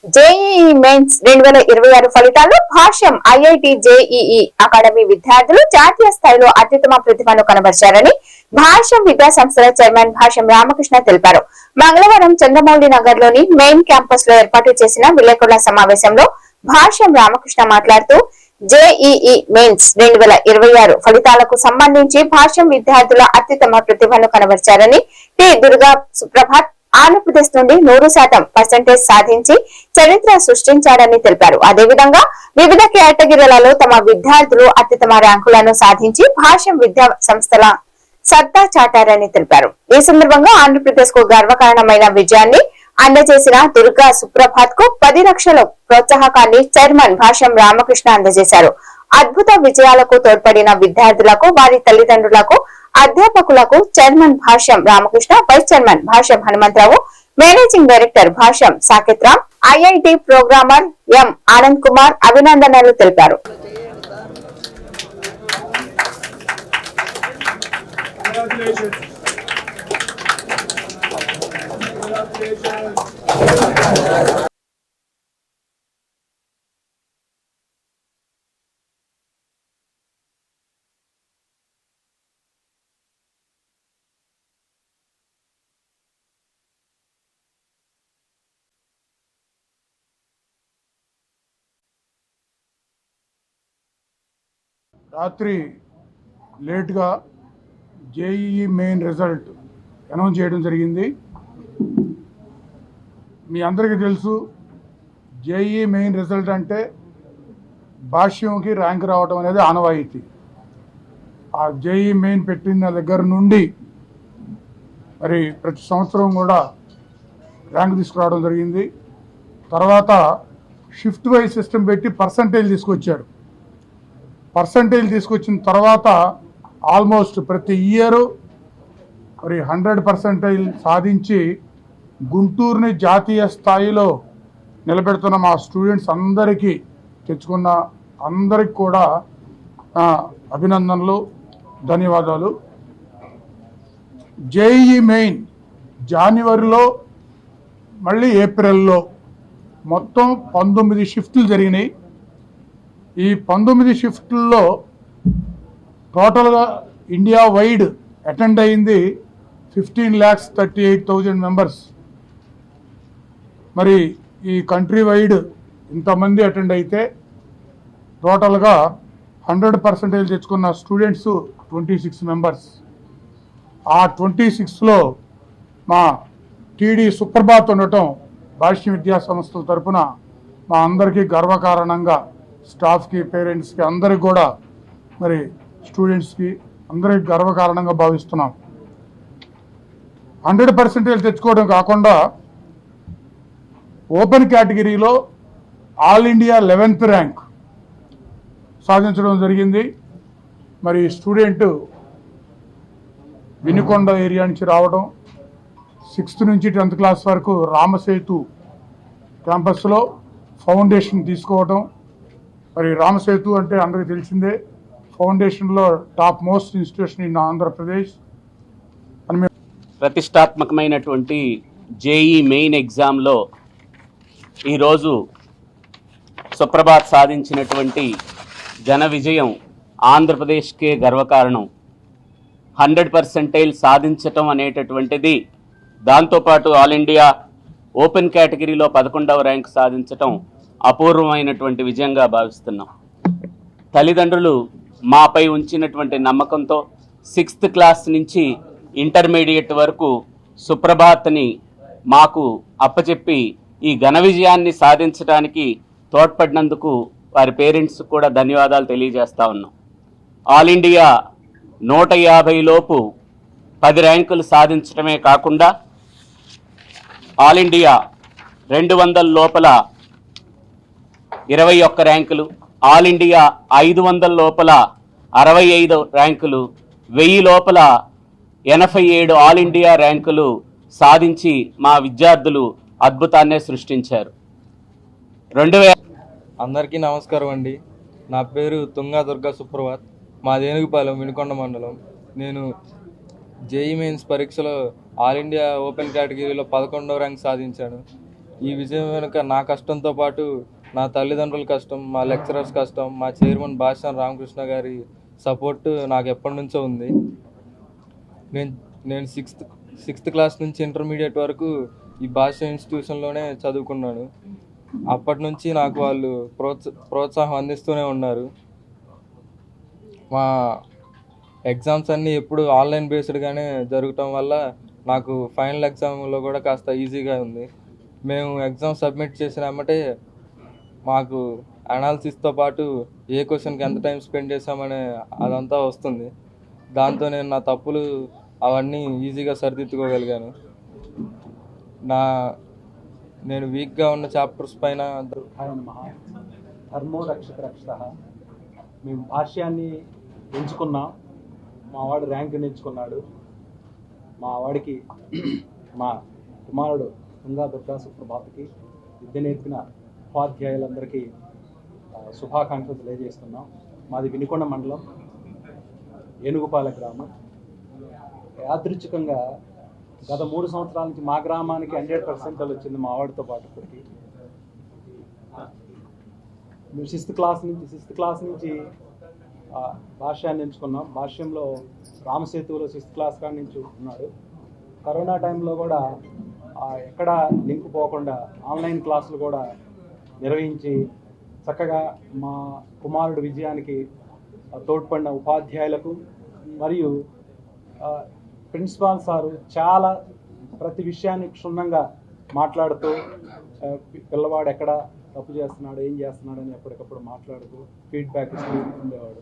JEE mains 2026 ఫలితాల్లో భాష్యం IIT JEE academy విద్యార్థులు జాతీయ స్థాయిలో అత్యుత్తమ ప్రతిభను కనబరిచారని భాష్యం విద్యా సంస్థల చైర్మన్ భాష్యం రామకృష్ణ తెలిపారు. మంగళవారం చంద్రమౌళి నగర్ లోని మెయిన్ క్యాంపస్ లో ఏర్పాటు చేసిన విలేకరుల సమావేశంలో భాష్యం రామకృష్ణ మాట్లాడుతూ జేఈఈ మెయిన్స్ 2026 ఫలితాలకు సంబంధించి భాష్యం విద్యార్థుల అత్యుత్తమ ప్రతిభను కనబరిచారని టి దుర్గా సుప్రభాత్ ఆంధ్రప్రదేశ్ నుండి 100% సాధించి చరిత్ర సృష్టించారని తెలిపారు. అదేవిధంగా వివిధ కేటగిరీలలో తమ విద్యార్థులు అత్యుత్తమ ర్యాంకులను సాధించి భాష్యం విద్యా సంస్థల సత్తా చాటారని తెలిపారు. ఈ సందర్భంగా ఆంధ్రప్రదేశ్ కు గర్వకారణమైన విజయాన్ని అందజేసిన దుర్గా సుప్రభాత్ కు 10 లక్షల ప్రోత్సాహకాన్ని చైర్మన్ భాష్యం రామకృష్ణ అందజేశారు. అద్భుత విజయాలకు తోడ్పడిన విద్యార్థులకు, వారి తల్లిదండ్రులకు, అధ్యాపకులకు చైర్మన్ భాష్యం రామకృష్ణ, వైస్ చైర్మన్ భాష్యం హనుమంతరావు, మేనేజింగ్ డైరెక్టర్ భాష్యం సాకేత్ రామ్, ఐఐటి ప్రోగ్రామర్ ఎం ఆనంద్ కుమార్ అభినందనలు తెలిపారు. రాత్రి లేట్గా జేఈఈ మెయిన్ రిజల్ట్ అనౌన్స్ చేయడం జరిగింది. మీ అందరికీ తెలుసు, జేఈఈ మెయిన్ రిజల్ట్ అంటే భాష్యంకి ర్యాంక్ రావడం అనేది ఆనవాయితీ. ఆ జేఈఈ మెయిన్ పెట్టిన దగ్గర నుండి మరి ప్రతి సంవత్సరం కూడా ర్యాంక్ తీసుకురావడం జరిగింది. తర్వాత షిఫ్ట్ వైజ్ సిస్టమ్ పెట్టి పర్సంటేజ్ తీసుకొచ్చారు. పర్సంటేజ్ తీసుకొచ్చిన తర్వాత ఆల్మోస్ట్ ప్రతి ఇయరు మరి 100% సాధించి గుంటూరుని జాతీయ స్థాయిలో నిలబెడుతున్న మా స్టూడెంట్స్ అందరికీ తెచ్చుకున్న అందరికి కూడా అభినందనలు, ధన్యవాదాలు. జేఈఈ మెయిన్ జనవరిలో మళ్ళీ ఏప్రిల్లో మొత్తం 19 షిఫ్ట్లు జరిగినాయి. ఈ 19 షిఫ్ట్లలో టోటల్గా ఇండియా వైడ్ అటెండ్ అయింది 15,38,000 మెంబర్స్. మరి ఈ కంట్రీ వైడ్ ఇంతమంది అటెండ్ అయితే టోటల్గా 100% తెచ్చుకున్న స్టూడెంట్స్ 26 మెంబర్స్. ఆ 26లో మా టీడీ సుప్రభాత్ ఉండటం భాష్యం విద్యా సంస్థల తరఫున మా అందరికీ గర్వకారణంగా, స్టాఫ్కి, పేరెంట్స్కి, అందరికి కూడా మరి స్టూడెంట్స్కి అందరికి గర్వకారణంగా భావిస్తున్నాం. 100% తెచ్చుకోవడం కాకుండా ఓపెన్ కేటగిరీలో ఆల్ ఇండియా 11th ర్యాంక్ సాధించడం జరిగింది. మరి స్టూడెంట్ వినుకొండ ఏరియా నుంచి రావడం, 6th నుంచి 10th క్లాస్ వరకు రామసేతు క్యాంపస్లో ఫౌండేషన్ తీసుకోవడం. మరి రామసేతు అంటే అందరికీ తెలిసిందే, ఫౌండేషన్లో top most institution in Andhra Pradesh. ప్రతిష్టాత్మకమైనటువంటి జేఈ మెయిన్ ఎగ్జామ్లో ఈరోజు సుప్రభాత్ సాధించినటువంటి ఘన విజయం ఆంధ్రప్రదేశ్కే గర్వకారణం. 100% సాధించటం అనేటటువంటిది, దాంతోపాటు ఆల్ ఇండియా ఓపెన్ కేటగిరీలో 11వ ర్యాంక్ సాధించటం అపూర్వమైనటువంటి విజయంగా భావిస్తున్నాం. తల్లిదండ్రులు మాపై ఉంచినటువంటి నమ్మకంతో 6th క్లాస్ నుంచి ఇంటర్మీడియట్ వరకు సుప్రభాత్ని మాకు అప్పచెప్పి ఈ ఘన విజయాన్ని సాధించడానికి తోడ్పడినందుకు వారి పేరెంట్స్ కూడా ధన్యవాదాలు తెలియజేస్తా ఉన్నాం. ఆల్ ఇండియా 150 లోపు 10 ర్యాంకులు సాధించడమే కాకుండా ఆల్ ఇండియా 200 లోపల 21 ర్యాంకులు, ఆల్ ఇండియా 500 లోపల 65 ర్యాంకులు, 1000 లోపల 87 ఆల్ ఇండియా ర్యాంకులు సాధించి మా విద్యార్థులు అద్భుతాన్నే సృష్టించారు. 2000 అందరికీ నమస్కారం అండి. నా పేరు తుంగా దుర్గా సుప్రభాత్, మా దేనుగుపాలెం, వినుకొండ మండలం. నేను జేఈ మెయిన్స్ పరీక్షలో ఆల్ ఇండియా ఓపెన్ కేటగిరీలో 11వ ర్యాంక్ సాధించాను. ఈ విజయం వెనుక నా కష్టంతో పాటు నా తల్లిదండ్రుల కష్టం, మా లెక్చరర్స్ కష్టం, మా చైర్మన్ భాష్యం రామకృష్ణ గారి సపోర్ట్ నాకు ఎప్పటి నుంచో ఉంది. నేను సిక్స్త్ క్లాస్ నుంచి ఇంటర్మీడియట్ వరకు ఈ భాష్య ఇన్స్టిట్యూషన్లోనే చదువుకున్నాను. అప్పటి నుంచి నాకు వాళ్ళు ప్రోత్సాహం అందిస్తూనే ఉన్నారు. మా ఎగ్జామ్స్ అన్నీ ఎప్పుడు ఆన్లైన్ బేస్డ్గానే జరగటం వల్ల నాకు ఫైనల్ ఎగ్జామ్లో కూడా కాస్త ఈజీగా ఉంది. మేము ఎగ్జామ్ సబ్మిట్ చేసిన వెంబటే మాకు అనాలిసిస్తో పాటు ఏ క్వశ్చన్కి ఎంత టైం స్పెండ్ చేసామనే అదంతా వస్తుంది. దాంతో నేను నా తప్పులు అవన్నీ ఈజీగా సరిదిద్దుకోగలిగాను. నేను వీక్గా ఉన్న చాప్టర్స్ పైన ధర్మో రక్షక రక్షితః. మేము భాష్యాన్ని ఎంచుకున్నాం. మా వాడు ర్యాంక్ ఎంచుకున్నాడు. మా వాడికి మా కుమారుడు తుంగా దుర్గా సుప్రభాత్కి విద్య నేర్పిన ఉపాధ్యాయులందరికీ శుభాకాంక్షలు తెలియజేస్తున్నాం. మాది వినుకొండ మండలం, ఏనుగుపాల గ్రామం. యాదృచ్ఛికంగా గత 3 సంవత్సరాల నుంచి మా గ్రామానికి 100% వచ్చింది మా వాడితో పాటు. ఇప్పటికి మేము సిక్స్త్ క్లాస్ నుంచి భాష్యాన్ని ఎంచుకున్నాం. భాష్యంలో రామసేతువులో 6th క్లాస్ కాడి నుంచి ఉన్నాడు. కరోనా టైంలో కూడా ఎక్కడ లింక్ పోకుండా ఆన్లైన్ క్లాసులు కూడా నిర్వహించి చక్కగా మా కుమారుడు విజయానికి తోడ్పడిన ఉపాధ్యాయులకు మరియు ప్రిన్సిపాల్ సారు చాలా ప్రతి విషయాన్ని క్షుణ్ణంగా మాట్లాడుతూ పిల్లవాడు ఎక్కడ తప్పు చేస్తున్నాడు, ఏం చేస్తున్నాడు అని ఎప్పటికప్పుడు మాట్లాడుతూ ఫీడ్బ్యాక్ ఇస్తూ ఉండేవాడు.